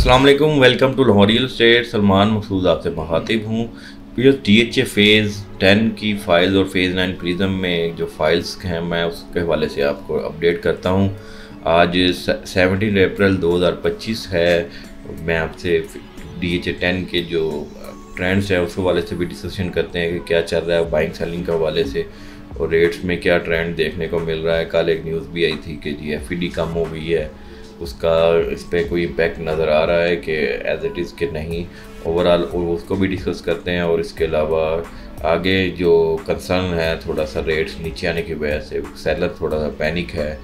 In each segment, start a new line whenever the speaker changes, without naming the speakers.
अस्सलाम वालेकुम, welcome to Lahore real estate. Salman Maqsood आपसे मुखातिब हूँ। DHA फ़ेज़ 10 की फ़ाइल्स और फ़ेज़ 9 प्रिज्म में जो फ़ाइल्स हैं मैं उसके हवाले से आपको अपडेट करता हूँ। आज 17 अप्रैल 2025 है। मैं आपसे DHA 10 के जो ट्रेंड्स हैं उस हवाले से भी डिस्कशन करते हैं कि क्या चल रहा है बाइंग सेलिंग के हवाले से और रेट्स में क्या ट्रेंड देखने को मिल रहा है। कल एक न्यूज़ भी आई थी कि जी FED कम हो गई है, उसका इस पर कोई इम्पेक्ट नज़र आ रहा है कि एज इट इज़ कि नहीं। ओवरऑल उसको भी डिस्कस करते हैं और इसके अलावा आगे जो कंसर्न है थोड़ा सा रेट्स नीचे आने की वजह से सेलर थोड़ा सा पैनिक है।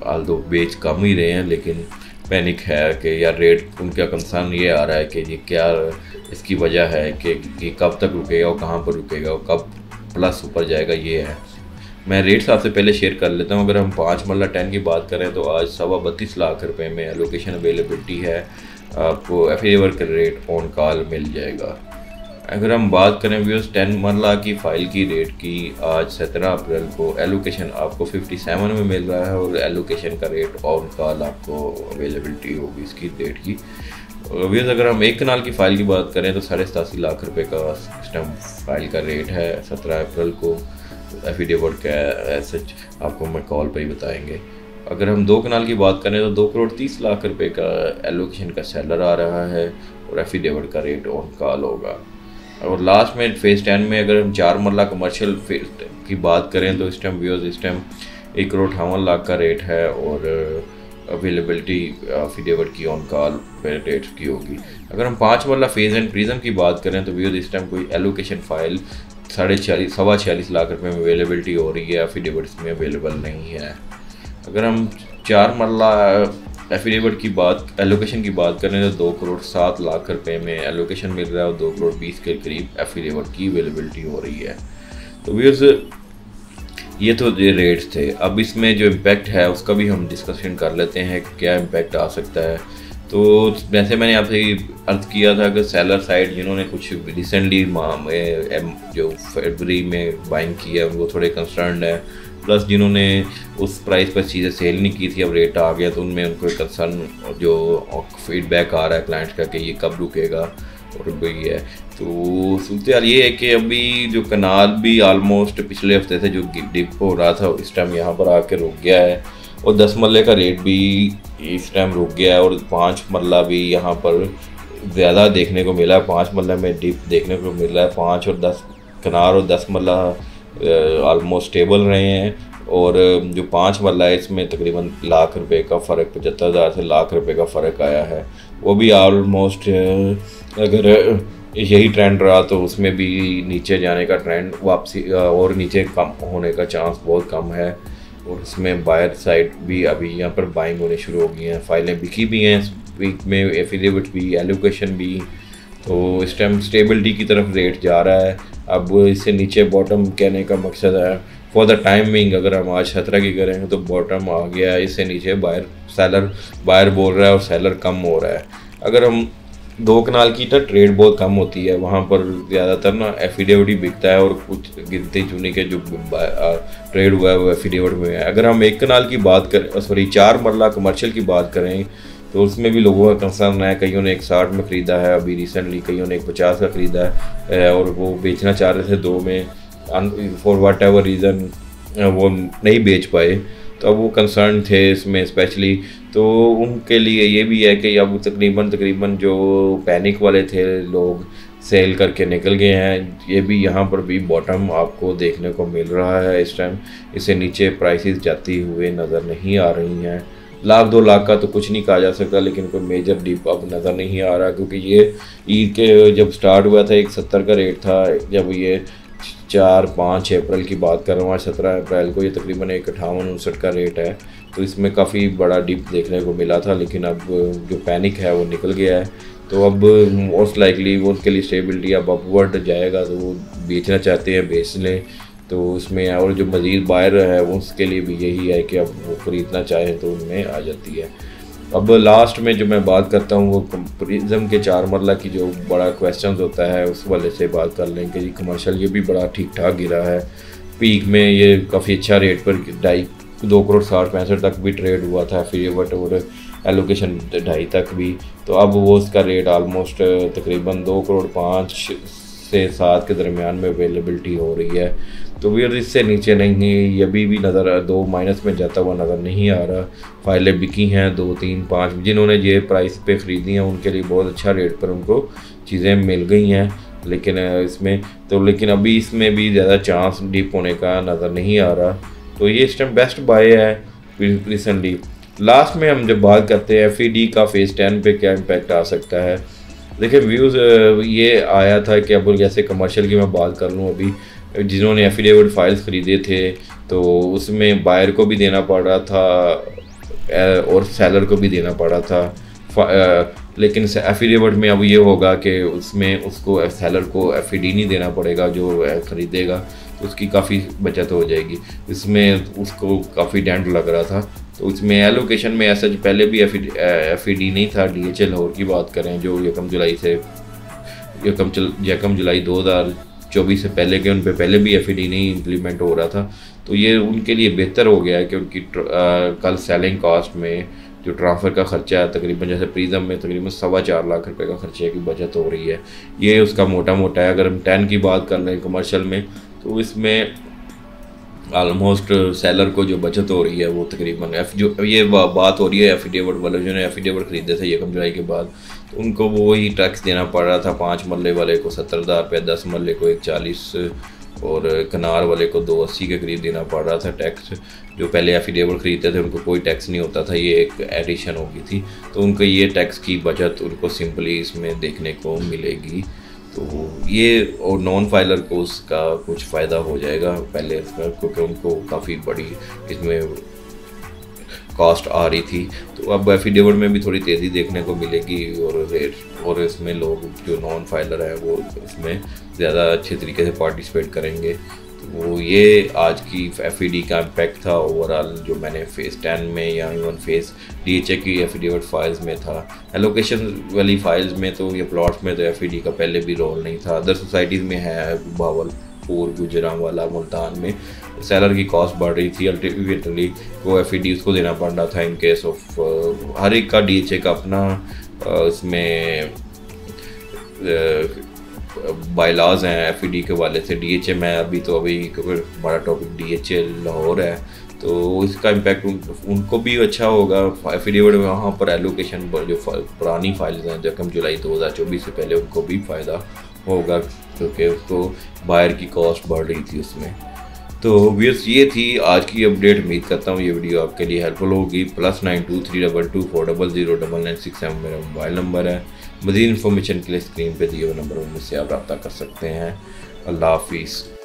आल्दो बेच कम ही रहे हैं लेकिन पैनिक है कि यार रेट उनका कंसर्न ये आ रहा है कि ये क्या इसकी वजह है कि कब तक रुकेगा और कहाँ पर रुकेगा और कब प्लस ऊपर जाएगा, ये है। मैं रेट्स आपसे पहले शेयर कर लेता हूँ। अगर हम 5 मरला 10 की बात करें तो आज 32.25 लाख रुपए में एलोकेशन अवेलेबिलिटी है। आपको एफिडेविट का रेट ऑन कॉल मिल जाएगा। अगर हम बात करें व्यूअर्स 10 मरला की फ़ाइल की रेट की, आज 17 अप्रैल को एलोकेशन आपको 57 में मिल रहा है और एलोकेशन का रेट ऑन कॉल आपको अवेलेबिलिटी होगी इसकी रेट की। व्यूअर्स अगर हम 1 कनाल की फ़ाइल की बात करें तो 87.5 लाख रुपए का सिस्टम फ़ाइल का रेट है 17 अप्रैल को। एफिडेविट का सच आपको मैं कॉल पे ही बताएंगे। अगर हम 2 कनाल की बात करें तो 2.30 करोड़ रुपए का एलोकेशन का सेलर आ रहा है और एफिडेविट का रेट ऑन कॉल होगा। और लास्ट में फ़ेज़ 10 में अगर हम 4 मरला कमर्शियल की बात करें तो इस टाइम व्यूअर्स इस टाइम 1.58 करोड़ का रेट है और अवेलेबिलिटी एफिडेविट की ऑन कॉल रेट की होगी। अगर हम 5 मरला फ़ेज़ एंड प्रिज्म की बात करें तो व्यूअर्स इस टाइम कोई एलोकेशन फ़ाइल 46 लाख रुपए में अवेलेबिलिटी हो रही है, एफिडेविट्स में अवेलेबल नहीं है। अगर हम 4 मरला एफिडेविट की बात एलोकेशन की बात करें तो 2.7 करोड़ रुपए में एलोकेशन मिल रहा है और 2.20 करोड़ के करीब एफिडेविट की अवेलेबिलिटी हो रही है। तो व्यूअर्स ये तो ये रेट्स थे। अब इसमें जो इम्पेक्ट है उसका भी हम डिस्कशन कर लेते हैं कि क्या इम्पेक्ट आ सकता है। तो वैसे मैंने आपसे अर्ज किया था कि सेलर साइड जिन्होंने कुछ रिसेंटली जो फरवरी में बाइंग किया वो थोड़े कंसर्न है, प्लस जिन्होंने उस प्राइस पर चीज़ें सेल नहीं की थी अब रेट आ गया तो उनमें उनको कंसर्न जो फीडबैक आ रहा है क्लाइंट्स का कि ये कब रुकेगा और वही है। तो सूरत हाल ये है कि अभी जो कनाल भी आलमोस्ट पिछले हफ्ते से जो डिप हो रहा था इस टाइम यहाँ पर आके रुक गया है और 10 मरले का रेट भी इस टाइम रुक गया है और 5 मरला भी यहाँ पर ज़्यादा देखने को मिला है। 5 मरला में डिप देखने को मिल रहा है। 5 और 10 कनार और 10 मरला आलमोस्ट स्टेबल रहे हैं और जो 5 मरला है इसमें तकरीबन लाख रुपए का फ़र्क 75,000 से लाख रुपए का फ़र्क आया है। वो भी आलमोस्ट अगर यही ट्रेंड रहा तो उसमें भी नीचे जाने का ट्रेंड वापसी और नीचे कम होने का चांस बहुत कम है। और इसमें बायर साइड भी अभी यहाँ पर बाइंग होने शुरू हो गई हैं, फाइलें बिकी भी हैं इस वीक में, एफिडेविट भी, एलोकेशन भी। तो इस टाइम स्टेबिलिटी की तरफ रेट जा रहा है। अब इससे नीचे बॉटम कहने का मकसद है फॉर द टाइमिंग अगर हम आज 17 की करेंगे तो बॉटम आ गया है, इससे नीचे बायर बोल रहा है और सेलर कम हो रहा है। अगर हम 2 कनाल की तो ट्रेड बहुत कम होती है, वहाँ पर ज़्यादातर ना एफिडेविट ही बिकता है और कुछ गिनती चुनी के जो ट्रेड हुआ है वो एफिडेविट में है। अगर हम 1 कनाल की बात करें 4 मरला कमर्शियल की बात करें तो उसमें भी लोगों का कंसर्न है। कईयों ने 160 में ख़रीदा है अभी रिसेंटली, कईयों ने 150 का ख़रीदा है और वो बेचना चाह रहे थे 2 में, फॉर वाट एवर रीज़न वो नहीं बेच पाए। तो अब वो कंसर्न थे इसमें स्पेशली, तो उनके लिए ये भी है कि अब तकरीबन जो पैनिक वाले थे लोग सेल करके निकल गए हैं। ये भी यहाँ पर भी बॉटम आपको देखने को मिल रहा है इस टाइम। इससे नीचे प्राइसेस जाती हुए नज़र नहीं आ रही हैं। लाख 2 लाख का तो कुछ नहीं कहा जा सकता लेकिन कोई मेजर डिप अब नज़र नहीं आ रहा, क्योंकि ये ईद के जब स्टार्ट हुआ था 170 का रेट था। जब ये 4-5 अप्रैल की बात कर रहा हूँ, 17 अप्रैल को ये तकरीबन 158-59 का रेट है। तो इसमें काफ़ी बड़ा डिप देखने को मिला था लेकिन अब जो पैनिक है वो निकल गया है। तो अब मोस्ट लाइकली वो उसके लिए स्टेबिलिटी अब अपवर्ड जाएगा तो वो बेचना चाहते हैं बेच लें। तो उसमें और जो मज़ीद बायर है वो उसके लिए भी यही है कि अब वो ख़रीदना चाहें तो उनमें आ जाती है। अब लास्ट में जो मैं बात करता हूँ वो प्रिज्म के 4 मरला की जो बड़ा क्वेश्चन होता है उस वाले से बात कर लें कि कमर्शियल ये भी बड़ा ठीक ठाक गिरा है। पीक में ये काफ़ी अच्छा रेट पर 2.60-65 तक भी ट्रेड हुआ था एफिडेविट और एलोकेशन 2.5 तक भी। तो अब वो उसका रेट आलमोस्ट तकरीबन 2 करोड़ 5 से 7 के दरमियान में अवेलेबिलिटी हो रही है। तो वीर इससे नीचे नहीं है, ये भी नज़र 2 माइनस में जाता हुआ नज़र नहीं आ रहा। फाइलें बिकी हैं 2, 3, 5, जिन्होंने ये प्राइस पे ख़रीदी हैं उनके लिए बहुत अच्छा रेट पर उनको चीज़ें मिल गई हैं। लेकिन इसमें तो लेकिन अभी इसमें भी ज़्यादा चांस डिप होने का नज़र नहीं आ रहा। तो ये इस टाइम बेस्ट बाय है रिसेंटली। लास्ट में हम जब बात करते हैं FED का फेज़ 10 पे क्या इम्पैक्ट आ सकता है। देखिए व्यूज़ ये आया था कि अब जैसे कमर्शियल की मैं बात कर लूँ, अभी जिन्होंने एफिडेविट फाइल्स ख़रीदे थे तो उसमें बायर को भी देना पड़ रहा था और सेलर को भी देना पड़ रहा था। लेकिन एफिडेविट में अब ये होगा कि उसमें उसको सेलर को FED नहीं देना पड़ेगा, जो ख़रीदेगा तो उसकी काफ़ी बचत हो जाएगी। इसमें उसको काफ़ी डेंट लग रहा था। तो इसमें एलोकेशन में ऐसा पहले भी FED नहीं था। DHL लाहौर की बात करें जो यकम जुलाई 2024 से पहले के उन पे पहले भी FED नहीं इम्प्लीमेंट हो रहा था। तो ये उनके लिए बेहतर हो गया है कि उनकी कल सेलिंग कॉस्ट में जो ट्रांसफ़र का ख़र्चा है तकरीबन जैसे प्रीज़म में तकरीबन 4.25 लाख रुपए का खर्चे की बचत हो रही है। ये उसका मोटा है। अगर हम 10 की बात कर लें कमर्शियल में तो इसमें आलमोस्ट सेलर को जो बचत हो रही है वो तकरीबन जो ये बात हो रही है एफिडेविट वाले जिन्होंने एफिडेविट ख़रीदे थे यकम जुलाई के बाद, तो उनको वो ही टैक्स देना पड़ रहा था। 5 मरले वाले को 70,000 रुपये, 10 मरले को 140 और कनार वाले को 280 के करीब देना पड़ रहा था टैक्स। जो पहले एफिडेविट ख़रीदते थे उनको कोई टैक्स नहीं होता था, ये एक एडिशन हो गई थी। तो उनको ये टैक्स की बचत उनको सिंपली इसमें देखने को मिलेगी। तो ये और नॉन फाइलर को उसका कुछ फ़ायदा हो जाएगा पहले क्योंकि उनको काफ़ी बड़ी इसमें कॉस्ट आ रही थी। तो अब एफिडेविट में भी थोड़ी तेज़ी देखने को मिलेगी और रेट और इसमें लोग जो नॉन फाइलर हैं वो इसमें ज़्यादा अच्छे तरीके से पार्टिसिपेट करेंगे। वो ये आज की FED का इम्पैक्ट था ओवरऑल जो मैंने फेज़ 10 में या इवन फेज़ DHA की एफिडेविट फाइल्स में था। एलोकेशन वाली फाइल्स में तो ये प्लॉट्स में तो FED का पहले भी रोल नहीं था। अदर सोसाइटीज़ में है, भावलपुर, गुजरांवाला, मुल्तान में सेलर की कॉस्ट बढ़ रही थी। अल्टीमेटली को FED उसको देना पड़ रहा था। इन केस ऑफ हर एक का DHA का अपना इसमें बायलाज हैं FED के वाले से। DHA में अभी क्योंकि हमारा टॉपिक DHA लाहौर है तो इसका इम्पैक्ट उनको भी अच्छा होगा। एफिडेविट वहाँ पर एलोकेशन जो पुरानी फाइल्स हैं यकम जुलाई 2024 से पहले उनको भी फ़ायदा होगा क्योंकि उसको बायर की कॉस्ट बढ़ रही थी उसमें। तो व्यूअर्स ये थी आज की अपडेट। उम्मीद करता हूँ ये वीडियो आपके लिए हेल्पफुल होगी। +923224009967 मेरा मोबाइल नंबर है। मज़ीद इन्फॉर्मेशन के लिए स्क्रीन पे दिए हुए नंबर पर मुझसे आप रब्ता कर सकते हैं। अल्लाह हाफिज़।